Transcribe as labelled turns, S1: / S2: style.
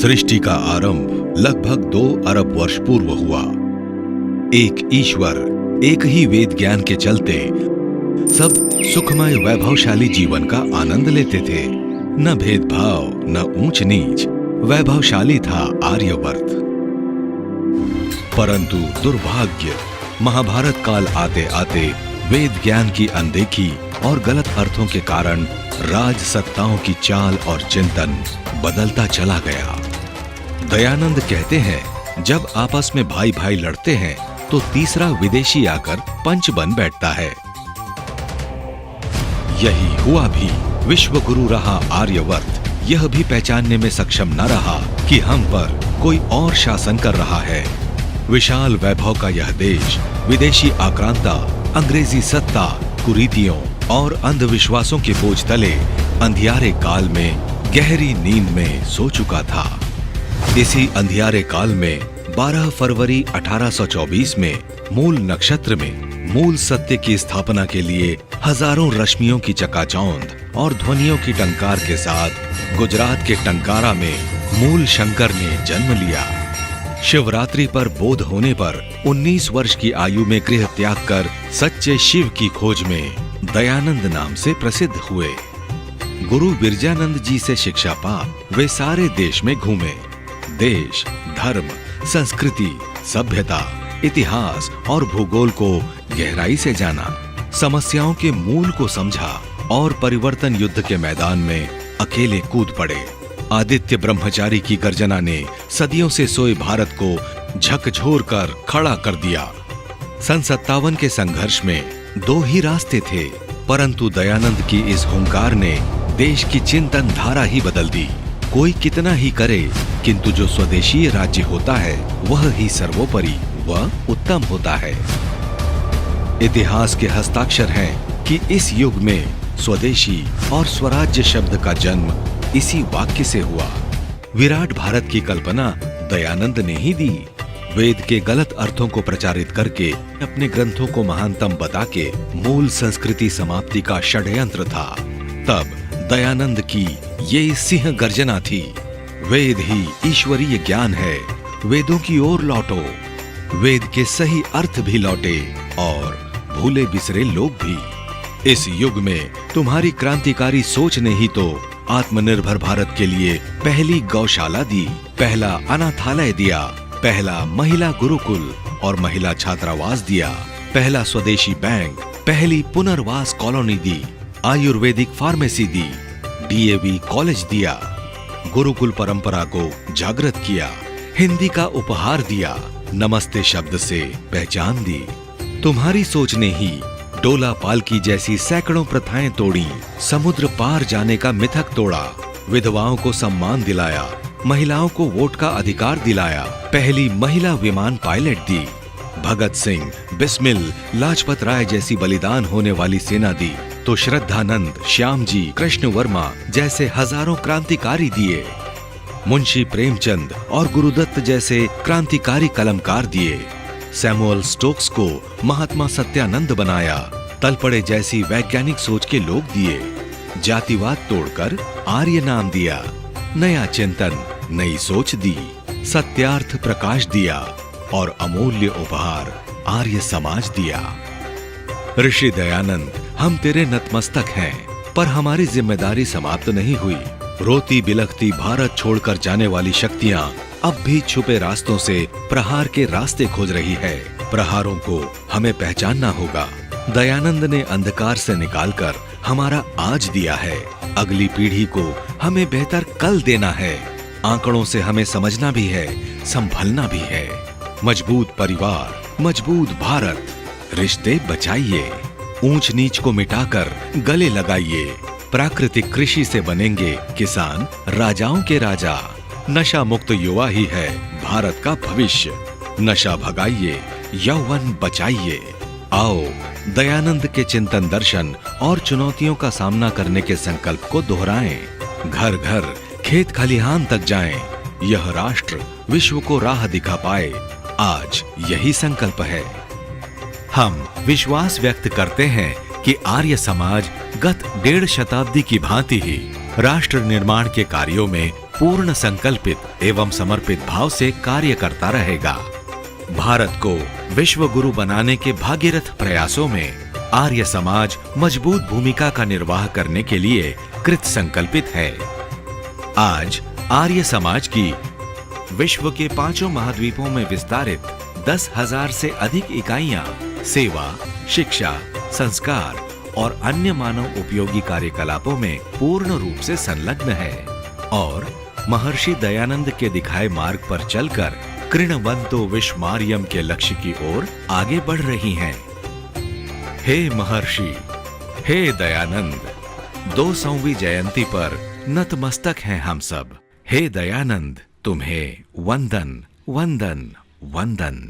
S1: सृष्टि का आरंभ लगभग 2 अरब वर्ष पूर्व हुआ। एक ईश्वर, एक ही वेद ज्ञान के चलते सब सुखमय वैभवशाली जीवन का आनंद लेते थे। न भेदभाव, न ऊंच नीच, वैभवशाली था आर्यवर्त। परंतु दुर्भाग्य, महाभारत काल आते आते वेद ज्ञान की अनदेखी और गलत अर्थों के कारण राज सत्ताओं की चाल और चिंतन बदलता चला गया। दयानंद कहते हैं, जब आपस में भाई भाई लड़ते हैं तो तीसरा विदेशी आकर पंच बन बैठता है। यही हुआ भी। विश्व गुरु रहा आर्यवर्त यह भी पहचानने में सक्षम न रहा कि हम पर कोई और शासन कर रहा है। विशाल वैभव का यह देश विदेशी आक्रांता, अंग्रेजी सत्ता, कुरीतियों और अंधविश्वासों के बोझ तले अंधियारे काल में गहरी नींद में सो चुका था। इसी अंधियारे काल में 12 फरवरी 1824 में मूल नक्षत्र में मूल सत्य की स्थापना के लिए हजारों रश्मियों की चकाचौंध और ध्वनियों की टंकार के साथ गुजरात के टंकारा में मूल शंकर ने जन्म लिया। शिवरात्रि पर बोध होने पर 19 वर्ष की आयु में गृह त्याग कर सच्चे शिव की खोज में दयानंद नाम से प्रसिद्ध हुए। गुरु बिरजानंद जी से शिक्षा पा वे सारे देश में घूमे। देश, धर्म, संस्कृति, सभ्यता, इतिहास और भूगोल को गहराई से जाना, समस्याओं के मूल को समझा और परिवर्तन युद्ध के मैदान में अकेले कूद पड़े। आदित्य ब्रह्मचारी की गर्जना ने सदियों से सोए भारत को झकझोर कर खड़ा कर दिया। सन 57 के संघर्ष में 2 ही रास्ते थे, परंतु दयानंद की इस हुंकार ने देश की चिंतन धारा ही बदल दी। कोई कितना ही करे, किंतु जो स्वदेशी राज्य होता है वह ही सर्वोपरि, वह उत्तम होता है। इतिहास के हस्ताक्षर हैं कि इस युग में स्वदेशी और स्वराज्य शब्द का जन्म इसी वाक्य से हुआ। विराट भारत की कल्पना दयानंद ने ही दी। वेद के गलत अर्थों को प्रचारित करके अपने ग्रंथों को महानतम बता के मूल संस्कृति समाप्ति का षड्यंत्र था। तब दयानंद की ये सिंह गर्जना थी, वेद ही ईश्वरीय ज्ञान है, वेदों की ओर लौटो। वेद के सही अर्थ भी लौटे और भूले बिसरे लोग भी। इस युग में तुम्हारी क्रांतिकारी सोच ने ही तो आत्मनिर्भर भारत के लिए पहली गौशाला दी, पहला अनाथालय दिया, पहला महिला गुरुकुल और महिला छात्रावास दिया, पहला स्वदेशी बैंक, पहली पुनर्वास कॉलोनी दी, आयुर्वेदिक फार्मेसी दी, डीएवी कॉलेज दिया, गुरुकुल परंपरा को जागृत किया, हिंदी का उपहार दिया, नमस्ते शब्द से पहचान दी। तुम्हारी सोच ने ही डोला पालकी जैसी सैकड़ों प्रथाएं तोड़ी, समुद्र पार जाने का मिथक तोड़ा, विधवाओं को सम्मान दिलाया, महिलाओं को वोट का अधिकार दिलाया, पहली महिला विमान पायलट दी, भगत सिंह, बिस्मिल, लाजपत राय जैसी बलिदान होने वाली सेना दी, तो श्रद्धानंद, श्याम जी, कृष्ण वर्मा जैसे हजारों क्रांतिकारी दिए, मुंशी प्रेमचंद और गुरुदत्त जैसे क्रांतिकारी कलमकार दिए, सैमुअल स्टोक्स को महात्मा सत्यानंद बनाया, तलपड़े जैसी वैज्ञानिक सोच के लोग दिए, जातिवाद तोड़कर आर्य नाम दिया, नया चिंतन, नई सोच दी, सत्यार्थ प्रकाश दिया और अमूल्य उपहार आर्य समाज दिया। ऋषि दयानंद, हम तेरे नतमस्तक हैं, पर हमारी जिम्मेदारी समाप्त नहीं हुई। रोती बिलखती भारत छोड़कर जाने वाली शक्तियां अब भी छुपे रास्तों से प्रहार के रास्ते खोज रही है। प्रहारों को हमें पहचानना होगा। दयानंद ने अंधकार से निकालकर हमारा आज दिया है, अगली पीढ़ी को हमें बेहतर कल देना है। आंकड़ों से हमें समझना भी है, संभलना भी है। मजबूत परिवार, मजबूत भारत, रिश्ते बचाइए, ऊंच नीच को मिटाकर गले लगाइए। प्राकृतिक कृषि से बनेंगे किसान राजाओं के राजा। नशा मुक्त युवा ही है भारत का भविष्य। नशा भगाइए, यौवन बचाइए। आओ दयानंद के चिंतन दर्शन और चुनौतियों का सामना करने के संकल्प को दोहराएं। घर घर, खेत खलिहान तक जाएं। यह राष्ट्र विश्व को राह दिखा पाए, आज यही संकल्प है। हम विश्वास व्यक्त करते हैं कि आर्य समाज गत 1.5 शताब्दी की भांति ही राष्ट्र निर्माण के कार्यों में पूर्ण संकल्पित एवं समर्पित भाव से कार्य करता रहेगा। भारत को विश्व गुरु बनाने के भागीरथ प्रयासों में आर्य समाज मजबूत भूमिका का निर्वाह करने के लिए कृत संकल्पित है। आज आर्य समाज की विश्व के 5 महाद्वीपों में विस्तारित 10,000 से अधिक इकाइयां सेवा, शिक्षा, संस्कार और अन्य मानव उपयोगी कार्यकलापों में पूर्ण रूप से संलग्न है और महर्षि दयानंद के दिखाए मार्ग पर चलकर कृणवंतो विश्वमार्यम के लक्ष्य की ओर आगे बढ़ रही हैं। हे महर्षि, हे दयानंद, 200वीं जयंती पर नतमस्तक हैं हम सब। हे दयानंद, तुम्हें वंदन, वंदन, वंदन।